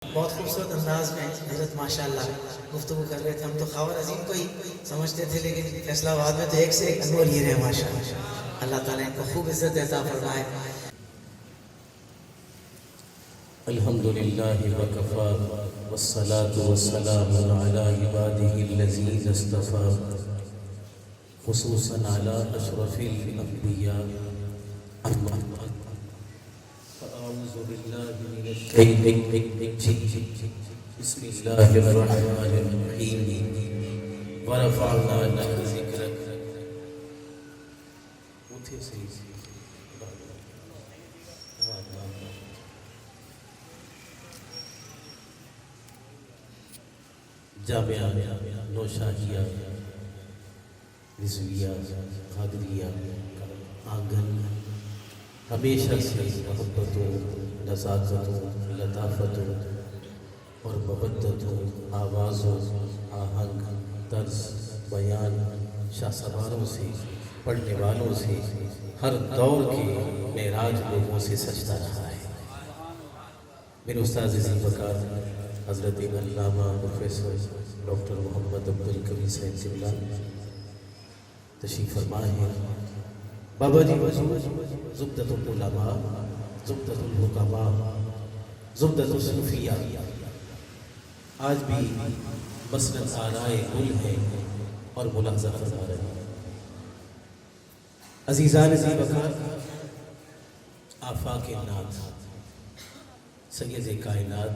بہت خوبصورت انداز میں حضرت ماشاءاللہ گفتگو کر رہے تھے. ہم تو خاور عظیم کو ہی سمجھتے تھے، لیکن فیصلہ آباد میں تو ایک سے ایک انور ہی رہے ماشاءاللہ. اللہ تعالیٰ ان کو خوب عزت عطا فرمائے. الحمدللہ وکفا والصلاة والسلام علی عباده الذین اصطفا خصوصا علی اشرف الانبیاء. اما بعد فاعوذ باللہ من الشیطان الرجیم. بسم اللہ الرحمن الرحیم. ورفعنا لک ذکرک. اٹھے سے جامعہ نوشاہیہ رضویہ قادریہ کا آنگن ہمیشہ سے محبتوں، نزاکتوں، لطافتوں اور مودتوں، آوازوں، آہنگ، طرز بیان، شاہ سواروں سے، پڑھنے والوں سے، ہر دور کے معراج لوگوں سے سجدہ رہا ہے. میرے استاذ عزیز وقار حضرت علامہ پروفیسر ڈاکٹر محمد عبدالقوی صاحب قبلہ تشریف فرما ہے. بابا جی زبدۃ العلماء، زبدۃ الحکماء، زبدۃ الصوفیاء آج بھی مسند آرائے گل ہے اور ملاحظہ فرما رہے ہیں. عزیزان ذی وقار، آفاق نات، سید کائنات،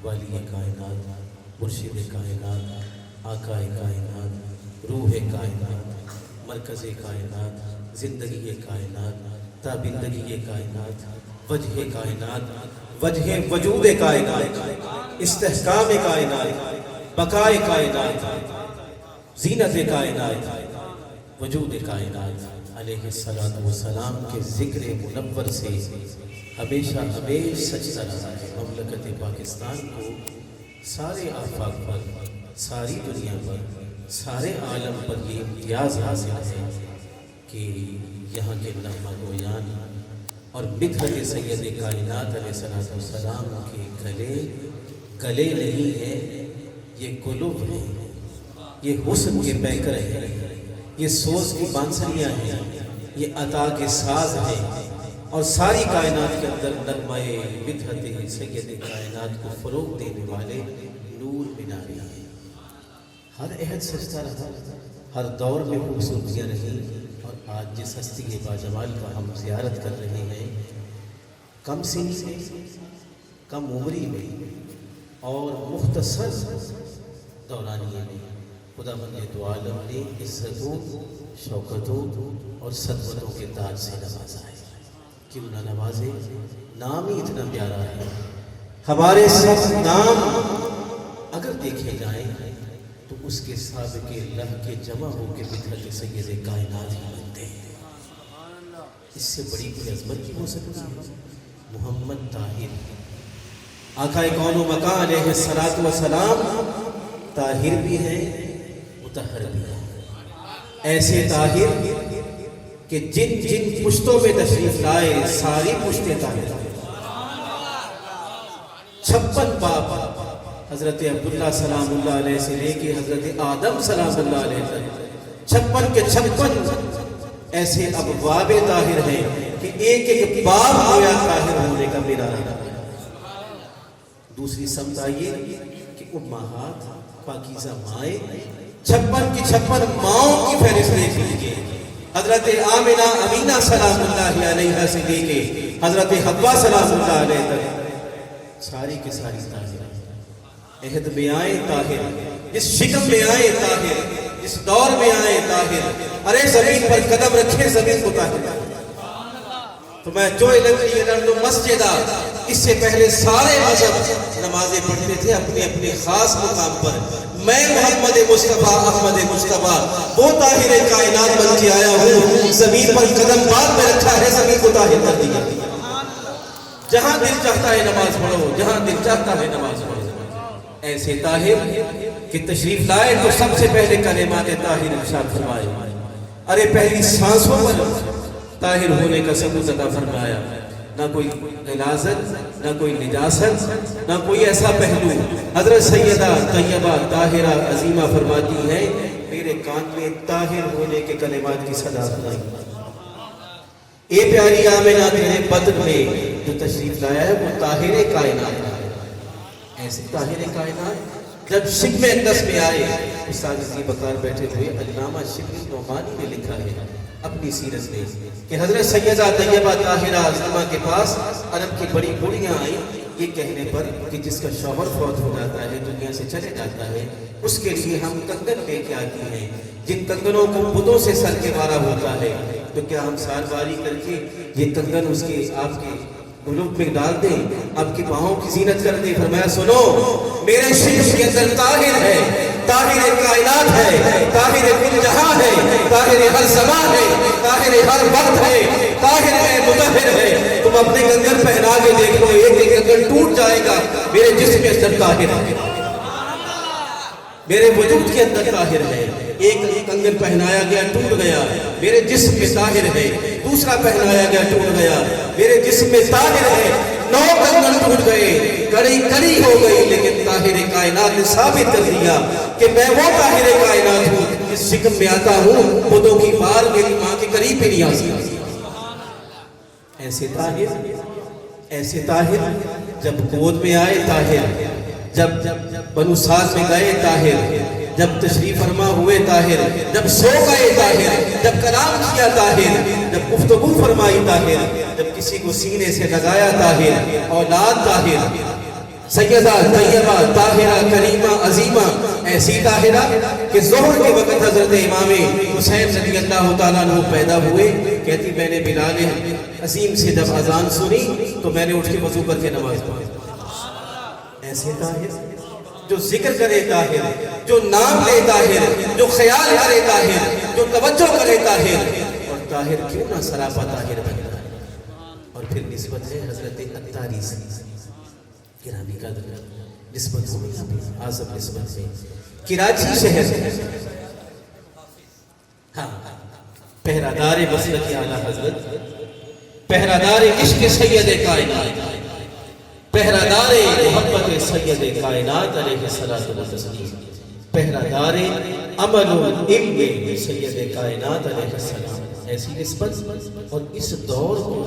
والی کائنات، مرشد کائنات، آقا کائنات، روح کائنات، مرکز کائنات، زندگی کائنات، تابندگی کائنات، وجہ کائنات، وجہ وجود کائنات، استحکام کائنات، بقائے کائنات، زینت کائنات، وجود کائنات علیہ السلام کے ذکر منور سے ہمیشہ سجدہ رہا ہے. مملکت پاکستان کو سارے آفاق پر، ساری دنیا پر، سارے عالم پر یہ امتیاز حاصل ہے کہ یہاں کے نغمہ گویان اور مدحت سید کائنات علیہ السلام کے گلے نہیں ہیں، یہ قلوب ہیں، یہ حسن کے پیکر ہیں، یہ سوز کی بانسریاں ہیں، یہ عطا کے ساز ہیں، اور ساری کائنات کے اندر نغمہ مدحت سید کائنات کو فروغ دینے والے نور مینارے ہیں. ہر عہد سجدہ رہا، ہر دور میں خوبصورتیاں رہیں، اور آج جس ہستی باجمال کا ہم زیارت کر رہے ہیں، کم سن میں، کم عمری میں اور مختصر دورانیے میں خدا بند دو عالم نے عزتوں، شوکتوں اور صدوتوں کے تاج سے نوازا ہے. کیوں نہ نوازے؟ نام ہی اتنا پیارا ہے. ہمارے سب نام اگر دیکھے جائیں تو اس کے سابق لہ کے جمع ہو کے مدحت سید کائنات ہی بنتے ہیں. اس سے بڑی کوئی عظمت کی ہو سکتی ہے؟ محمد طاہر آقا کون و مکان علیہ السلام طاہر بھی ہیں، مطہر بھی ہیں. ایسے طاہر کہ جن جن پشتوں میں تشریف لائے ساری پشتیں طاہر. 56 باپ حضرت عبداللہ سلام اللہ علیہ سے لے کے حضرت آدم سلام اللہ علیہ تک 56 کے 56 ایسے ابواب طاہر ہیں کہ ایک ایک باب گویا طاہر ہونے کا میرا رہا. دوسری سمت آئیے کہ امہات پاکیزہ مائیں، 56 کی 56 ماؤں کی فہرست دیکھ لیجیے. حضرت آمنہ امینہ سلام اللہ علیہ سے لے کے حضرت حوا سلام اللہ علیہ تک ساری کے ساری طاہر. عہد میں آئے طاہر، جس شکم میں آئے طاہر، جس دور میں آئے طاہر. ارے زمین پر قدم رکھے زمین کو طاہر. تو میں جو لگی لڑ مسجدہ، اس سے پہلے سارے مذہب نمازیں پڑھتے تھے اپنے اپنے خاص مقام پر. میں محمد مصطفیٰ احمد مصطفیٰ وہ طاہر کائنات بن کے آیا ہوں. زمین پر قدم بعد میں رکھا ہے، زمین کو طاہر کر دیا. جہاں دل چاہتا ہے نماز پڑھو، جہاں دل چاہتا ہے نماز پڑھو. ایسے طاہر کہ تشریف لائے تو سب سے پہلے کلمات طاہر ارشاد فرمائے. ارے پہلی سانسوں پر طاہر ہونے کا ثبوت عطا فرمایا. نہ کوئی غلاظت، نہ کوئی نجاست، نہ کوئی ایسا پہلو۔ حضرت سیدہ طیبہ طاہرہ عظیمہ فرماتی ہیں میرے کان میں طاہر ہونے کے کلمات کی صدا سنائی، اے پیاری آمنہ تیرے بدن میں جو تشریف لایا ہے وہ طاہر کائنات ہے۔ ایسے طاہر کائنات جب شکم اقدس میں آئے، استاد عزیز بکار بیٹھے ہوئے علامہ شبلی نعمانی نے لکھا ہے اپنی سیرت میں کہ حضرت سیدہ طیبہ طاہرہ عظیمہ کے پاس عرب کی بڑی بوڑھیاں آئیں یہ کہنے پر کہ جس کا شوہر فوت ہو جاتا ہے، دنیا سے چلے جاتا ہے، اس کے لیے ہم کنگن لے کے آتی ہیں جن کنگنوں کو بتوں سے سر کے مارا ہوتا ہے، تو کیا ہم سال باری کر کے یہ کنگن اس کے آپ کے قلوب میں ڈال دیں، آپ کی باہوں کی زینت کر دیں؟ فرمایا سنو، میرے شرف کے اندر طاہر ہے، طاہر کائنات ہے، طاہر کل جہاں ہے، طاہر ہر زمان ہے، طاہر ہر وقت ہے، طاہر ہے، مطہر ہے۔ تم اپنے کنگن پہنا کے دیکھ لو، ایک ایک کنگن ٹوٹ جائے گا، میرے جسم کے اندر طاہر ہے، میرے وجود کے اندر طاہر ہے۔ ایک کنگن پہنایا گیا ٹوٹ گیا، میرے جسم میں طاہر ہے، دوسرا پہنایا گیا ٹوٹ گیا، میرے جسم میں طاہر ہے۔ 9 کنگن ٹوٹ گئے، کڑی کڑی ہو گئی، لیکن طاہر کائنات نے ثابت کر دیا کہ میں وہ طاہر کائنات ہوں جس شکم میں آتا ہوں خودوں کی بال میری ماں کے قریب بھی نہیں آ سکتی۔ ایسے طاہر جب گود میں آئے طاہر، جب بنو سعد میں گئے طاہر، جب تشریف فرما ہوئے طاہر، جب سو گئے طاہر، جب کلام کیا طاہر، جب گفتگو فرمائی طاہر، جب کسی کو سینے سے لگایا طاہر، اولاد طاہر، سیدہ طیبہ طاہرہ کریمہ عظیمہ، ایسی طاہرہ کہ ظہر کے وقت حضرت امام حسین رضی اللہ تعالیٰ عنہ پیدا ہوئے، کہتی میں نے بلال عظیم سے جب اذان سنی تو میں نے اٹھ کے وضو کر کے نماز پڑھی۔ ایسے طاہر جو ذکر کرے طاہر، جو نام لے طاہر، جو خیال کرے طاہر، جو توجہ کرے طاہر، اور طاہر کیوں نہ سراپا طاہر بنتا ہے۔ اور پھر نسبت ہے حضرت اتاری سے، گرامی کا نسبت ہوئی اعظم نسبت سے، کراچی شہر ہاں پہرادار مسلک اعلیٰ حضرت، پہرادار عشق سید کائنات، پہرادار محبت سید کائنات علیہ الصلوۃ والتسلیم، پہرادار عمل و علم سید کائنات علیہ السلام۔ ایسی نسبت اور اس دور کو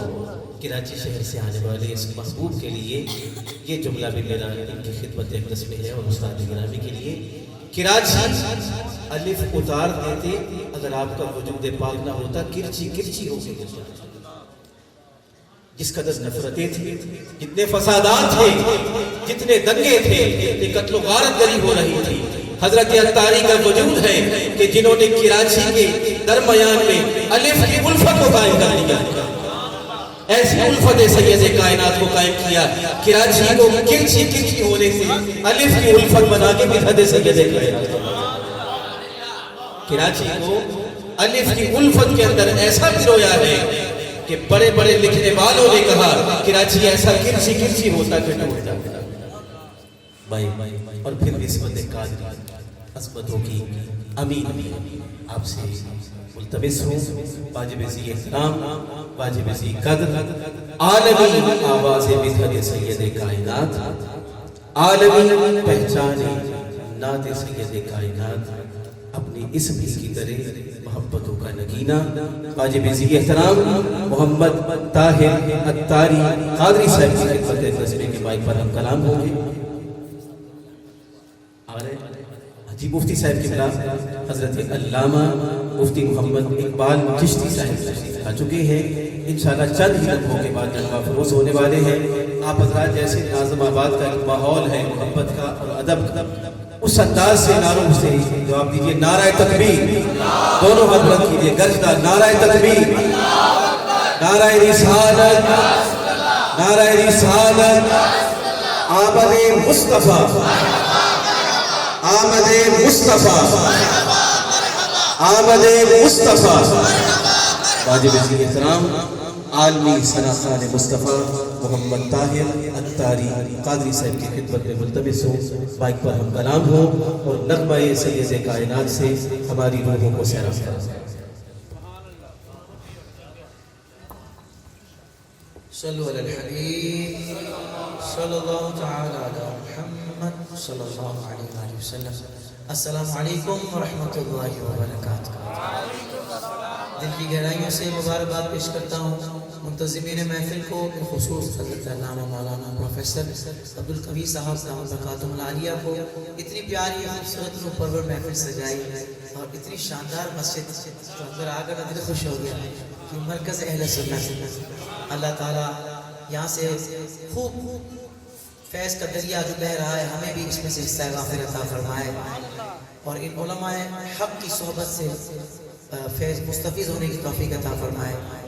کراچی شہر سے آنے والے اس محبوب کے لیے یہ جملہ بھی میرا ان کی خدمت اقدس میں ہے، اور استاد گرامی کے لیے کراچی الف اتار دیتے اگر آپ کا وجود پاک نہ ہوتا، کرچی کرچی ہو کے گزرتا۔ جس قدر نفرتیں تھیں، جتنے فسادات تھے، جتنے دنگے تھے، جتنے قتل و غارت گری ہو رہی تھی، حضرت اتاری کا وجود ہے کہ جنہوں نے کراچی کے درمیان میں الف کی الفت کو قائم کر دیا، ایسی الفت سید کائنات کو قائم کیا۔ کراچی کو کرچی کرچی ہونے سے الف کی الفت بنا کے مدحت سید کائنات، کراچی کو الف کی الفت کے اندر ایسا پرویا ہے کہ بڑے بڑے لکھنے والوں نے کہا کراچی ایسا کرچی کرچی ہوتا کہ ٹوٹ جاتا۔ اور پھر نسبت قادری عظمتوں کی امین آپ سے ملتمس ہوں، واجب ذی احترام، واجب ذی قدر، عالمی آواز مدحت سید کائنات، عالمی پہچان نعت سید کائنات، اپنی اسم کی طرح محبتوں کا نگینہ، واجب ذی احترام محمد طاہر اتاری قادری صاحب کی خدمت نظمے کے مائک پر ہم کلام ہوں گے۔ جی مفتی صاحب کی بلا حضرت علامہ مفتی محمد اقبال چشتی صاحب آ چکے ہیں، انشاءاللہ چند ہی لمحوں کے بعد جلوہ فروز ہونے والے ہیں۔ آپ حضرات جیسے ناظم آباد کا ایک ماحول ہے محبت کا اور ادب کا، اس انداز سے نعروں سے جواب دیجئے، نعرہ تکبیر، دونوں ہاتھ بلند کیجئے، گرجدار نعرہ تکبیر، نعرہ رسالت، نعرہ رسالت، آمد مصطفیٰ، آمد مصطفیٰ، آمد مصطفیٰ، واجب ذی احترام عالمی ثناءخوان مصطفیٰ محمد طاہر اتاری قادری صاحب کی خدمت میں ملتمس ہوں، مائک پر ہم کلام ہوں اور نغمہ سید کائنات سے ہماری روحوں کو سیراب کریں۔ صلو علی الحبیب صلی اللہ تعالی علی محمد صلی اللہ علیہ وآلہ وسلم. السلام علیکم ورحمۃ اللہ وبرکاتہ. دل کی گہرائیوں سے مبارکباد پیش کرتا ہوں منتظمین محفل کو، بالخصوص حضرت علامہ مولانا پروفیسر عبدالقوی صاحب دامت برکاتہم العالیہ کو. اتنی پیاری خوبصورت و پرور محفل سجائی اور اتنی شاندار مسجد، تو اندر آ کر دل خوش ہو گیا کہ مرکز اہل سنت. اللہ تعالیٰ یہاں سے خوب فیض کا دریا جو بہہ رہا ہے، ہمیں بھی اس میں سے حصہ غافر عطا فرمائے، اور ان علماء حق کی صحبت سے فیض مستفیض ہونے کی توفیق عطا فرمائے.